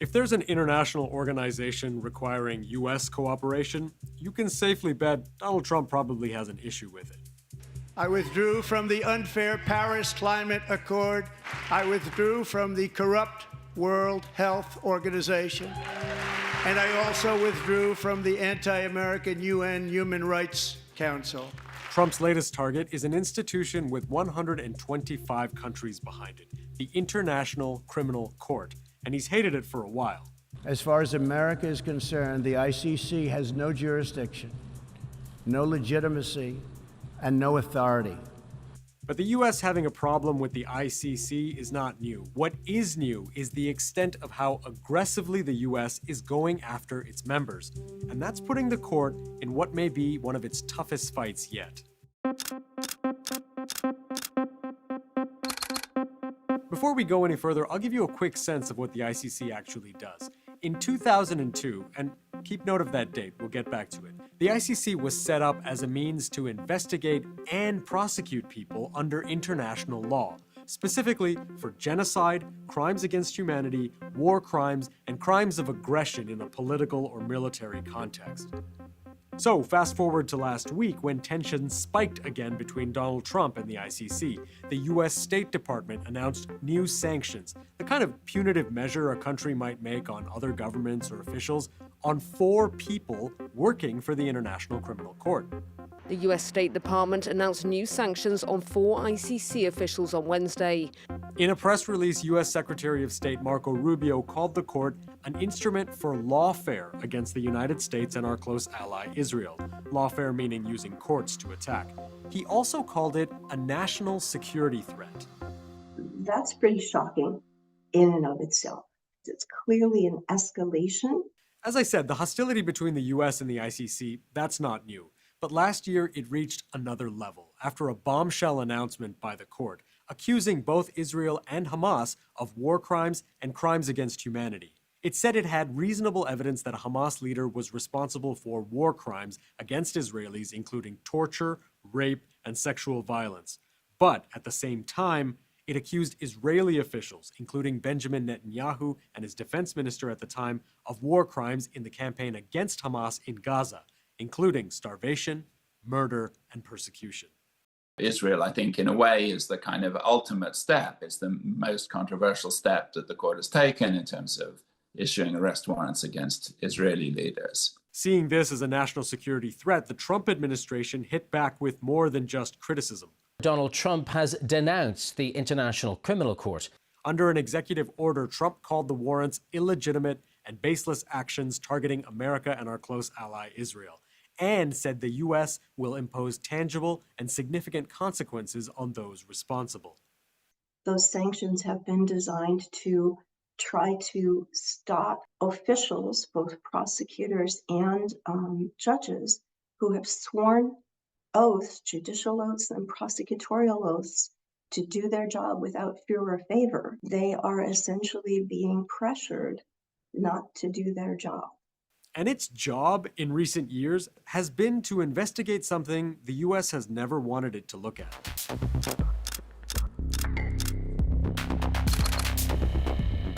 If there's an international organization requiring U.S. cooperation, you can safely bet Donald Trump probably has an issue with it. I withdrew from the unfair Paris Climate Accord. I withdrew from the corrupt World Health Organization. And I also withdrew from the anti-American UN Human Rights Council. Trump's latest target is an institution with 125 countries behind it, the International Criminal Court, and he's hated it for a while. As far as America is concerned, the ICC has no jurisdiction, no legitimacy, and no authority. But the U.S. having a problem with the ICC is not new. What is new is the extent of how aggressively the U.S. is going after its members. And that's putting the court in what may be one of its toughest fights yet. Before we go any further, I'll give you a quick sense of what the ICC actually does. In 2002, and keep note of that date, we'll get back to it, the ICC was set up as a means to investigate and prosecute people under international law, specifically for genocide, crimes against humanity, war crimes, and crimes of aggression in a political or military context. So, fast forward to last week when tensions spiked again between Donald Trump and the ICC. The U.S. State Department announced new sanctions, the kind of punitive measure a country might make on other governments or officials, on 4 people working for the International Criminal Court. The U.S. State Department announced new sanctions on 4 ICC officials on Wednesday. In a press release, U.S. Secretary of State Marco Rubio called the court an instrument for lawfare against the United States and our close ally Israel. Lawfare meaning using courts to attack. He also called it a national security threat. That's pretty shocking in and of itself. It's clearly an escalation. As I said, the hostility between the U.S. and the ICC, that's not new. But last year, it reached another level after a bombshell announcement by the court, accusing both Israel and Hamas of war crimes and crimes against humanity. It said it had reasonable evidence that a Hamas leader was responsible for war crimes against Israelis, including torture, rape, and sexual violence. But at the same time, it accused Israeli officials, including Benjamin Netanyahu and his defense minister at the time, of war crimes in the campaign against Hamas in Gaza, including starvation, murder, and persecution. Israel, I think, in a way, is the kind of ultimate step. It's the most controversial step that the court has taken in terms of issuing arrest warrants against Israeli leaders. Seeing this as a national security threat, the Trump administration hit back with more than just criticism. Donald Trump has denounced the International Criminal Court. Under an executive order, Trump called the warrants illegitimate and baseless actions targeting America and our close ally Israel, and said the U.S. will impose tangible and significant consequences on those responsible. Those sanctions have been designed to try to stop officials, both prosecutors and judges, who have sworn oaths, judicial oaths and prosecutorial oaths, to do their job without fear or favor. They are essentially being pressured not to do their job. And its job in recent years has been to investigate something the U.S. has never wanted it to look at.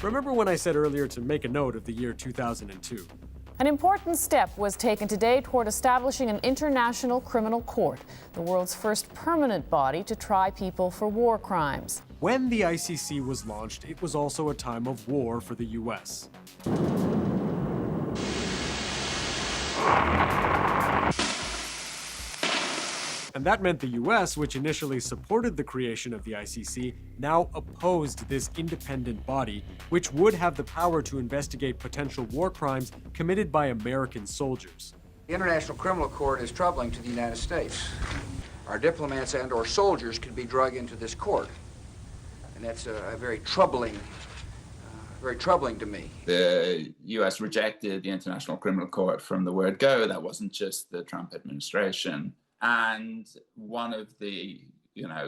Remember when I said earlier to make a note of the year 2002? An important step was taken today toward establishing an international criminal court, the world's first permanent body to try people for war crimes. When the ICC was launched, it was also a time of war for the U.S. And that meant the U.S., which initially supported the creation of the ICC, now opposed this independent body, which would have the power to investigate potential war crimes committed by American soldiers. The International Criminal Court is troubling to the United States. Our diplomats and or soldiers could be dragged into this court. And that's very troubling to me. The U.S. rejected the International Criminal Court from the word go. That wasn't just the Trump administration. And one of the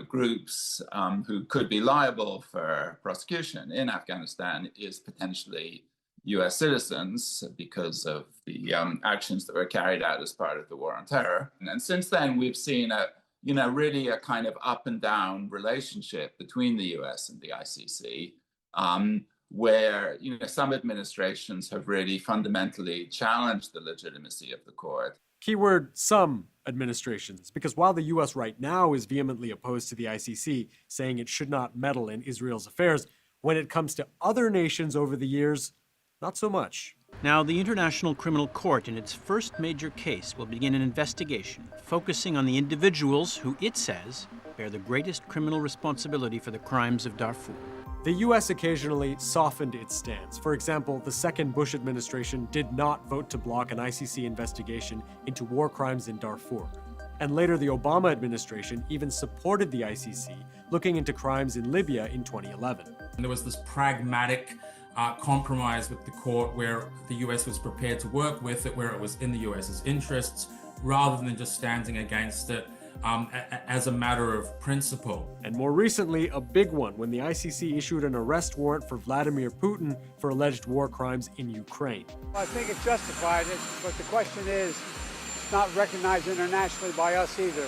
groups who could be liable for prosecution in Afghanistan is potentially U.S. citizens because of the actions that were carried out as part of the war on terror. And since then, we've seen really a kind of up and down relationship between the U.S. and the ICC, where some administrations have really fundamentally challenged the legitimacy of the court. Keyword some administrations, because while the US right now is vehemently opposed to the ICC, saying it should not meddle in Israel's affairs, when it comes to other nations over the years, not so much. Now, the International Criminal Court, in its first major case, will begin an investigation focusing on the individuals who, it says, bear the greatest criminal responsibility for the crimes of Darfur. The US occasionally softened its stance. For example, the second Bush administration did not vote to block an ICC investigation into war crimes in Darfur. And later, the Obama administration even supported the ICC looking into crimes in Libya in 2011. And there was this pragmatic compromise with the court where the US was prepared to work with it, where it was in the US's interests, rather than just standing against it as a matter of principle. And more recently, a big one when the ICC issued an arrest warrant for Vladimir Putin for alleged war crimes in Ukraine. I think it's justified, but the question is, it's not recognized internationally by us either.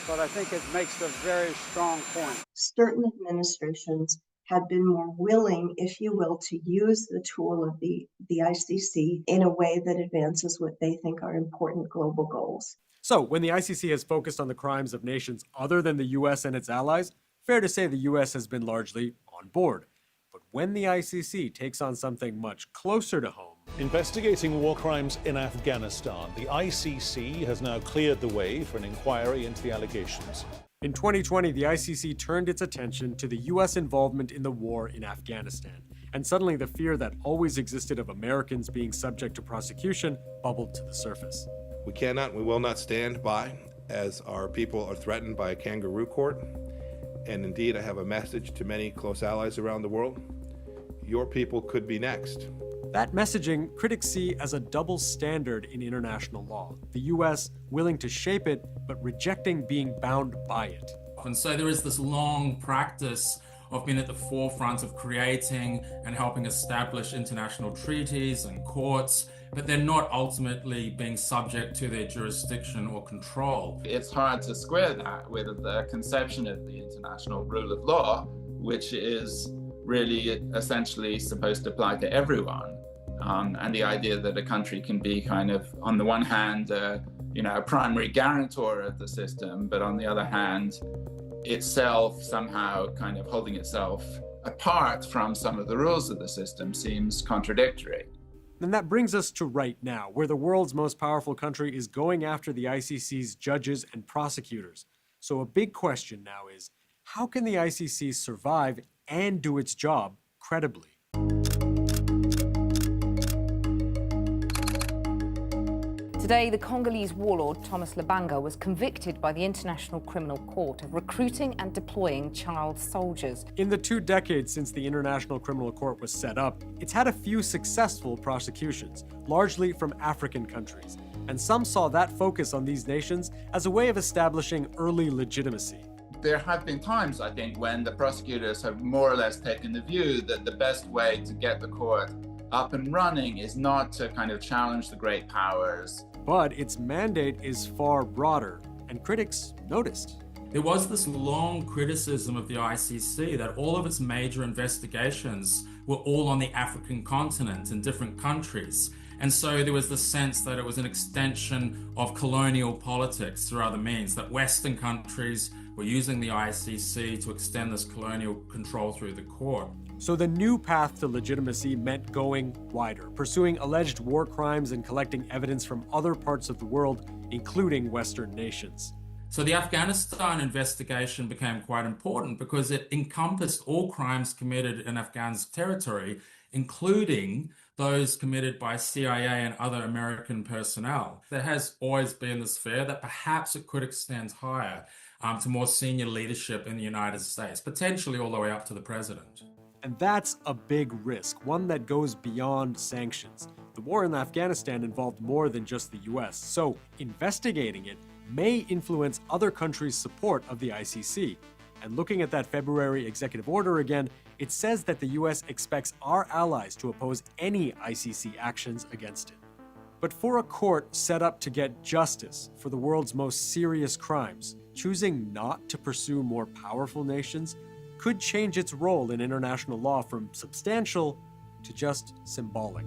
But I think it makes a very strong point. Certain administrations had been more willing, if you will, to use the tool of the ICC in a way that advances what they think are important global goals. So, when the ICC has focused on the crimes of nations other than the US and its allies, fair to say the US has been largely on board. But when the ICC takes on something much closer to home, investigating war crimes in Afghanistan, the ICC has now cleared the way for an inquiry into the allegations. In 2020, the ICC turned its attention to the US involvement in the war in Afghanistan. And suddenly the fear that always existed of Americans being subject to prosecution bubbled to the surface. We cannot, we will not stand by as our people are threatened by a kangaroo court. And indeed, I have a message to many close allies around the world. Your people could be next. That messaging critics see as a double standard in international law. The US willing to shape it, but rejecting being bound by it. And so there is this long practice of being at the forefront of creating and helping establish international treaties and courts, but they're not ultimately being subject to their jurisdiction or control. It's hard to square that with the conception of the international rule of law, which is really essentially supposed to apply to everyone. And the idea that a country can be kind of, on the one hand, a primary guarantor of the system, but on the other hand, itself somehow kind of holding itself apart from some of the rules of the system seems contradictory. And that brings us to right now, where the world's most powerful country is going after the ICC's judges and prosecutors. So a big question now is, how can the ICC survive and do its job credibly? Today, the Congolese warlord Thomas Lubanga was convicted by the International Criminal Court of recruiting and deploying child soldiers. In the 2 decades since the International Criminal Court was set up, it's had a few successful prosecutions, largely from African countries. And some saw that focus on these nations as a way of establishing early legitimacy. There have been times, I think, when the prosecutors have more or less taken the view that the best way to get the court up and running is not to kind of challenge the great powers. But its mandate is far broader, and critics noticed. There was this long criticism of the ICC that all of its major investigations were all on the African continent in different countries. And so there was the sense that it was an extension of colonial politics through other means, that Western countries were using the ICC to extend this colonial control through the court. So the new path to legitimacy meant going wider, pursuing alleged war crimes and collecting evidence from other parts of the world, including Western nations. So the Afghanistan investigation became quite important because it encompassed all crimes committed in Afghan's territory, including those committed by CIA and other American personnel. There has always been this fear that perhaps it could extend higher to more senior leadership in the United States, potentially all the way up to the president. And that's a big risk, one that goes beyond sanctions. The war in Afghanistan involved more than just the US, so investigating it may influence other countries' support of the ICC. And looking at that February executive order again, it says that the US expects our allies to oppose any ICC actions against it. But for a court set up to get justice for the world's most serious crimes, choosing not to pursue more powerful nations could change its role in international law from substantial to just symbolic.